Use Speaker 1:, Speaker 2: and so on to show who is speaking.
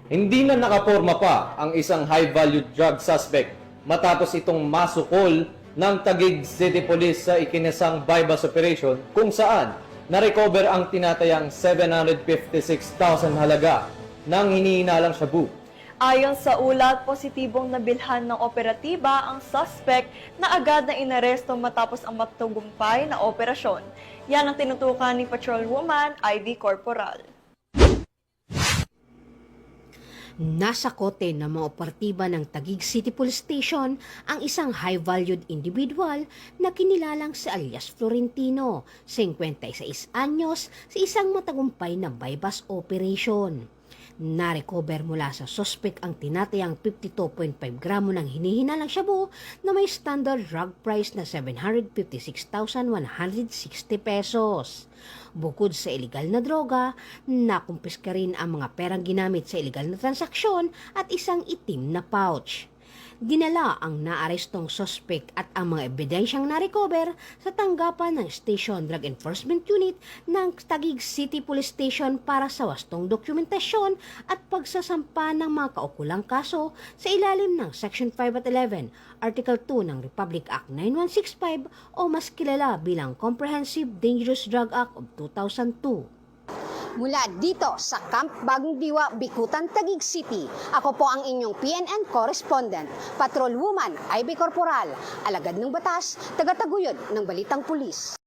Speaker 1: Hindi na nakaporma pa ang isang high-value drug suspect matapos itong masukol ng Taguig City Police sa ikinasang bypass operation kung saan na-recover ang tinatayang 756,000 halaga ng hinihinalang shabu.
Speaker 2: Ayon sa ulat, positibong nabilhan ng operatiba ang suspect na agad na inaresto matapos ang matagumpay na operasyon. Yan ang tinutukan ni Patrolwoman Ivy Corporal.
Speaker 3: Nasa kote ng mga operatiba ng Taguig City Police Station ang isang high-valued individual na kinilalang si alias Florentino, 56 anyos, sa isang matagumpay na bypass operation. Na-recover mula sa suspect ang tinatayang 52.5 gramo ng hinihinalang shabu na may standard drug price na 756,160 pesos. Bukod sa illegal na droga, nakumpiska rin ang mga perang ginamit sa illegal na transaksyon at isang itim na pouch. Dinala ang naarestong suspect at ang mga ebidensyang na-recover sa tanggapan ng Station Drug Enforcement Unit ng Taguig City Police Station para sa wastong dokumentasyon at pagsasampa ng mga kaukulang kaso sa ilalim ng Section 5 at 11, Article 2 ng Republic Act 9165 o mas kilala bilang Comprehensive Dangerous Drug Act of 2002.
Speaker 4: Mula dito sa Camp Bagong Diwa, Bikutan, Taguig City, ako po ang inyong PNN correspondent, Patrolwoman Ivy Corporal, alagad ng batas, tagataguyod ng Balitang Pulis.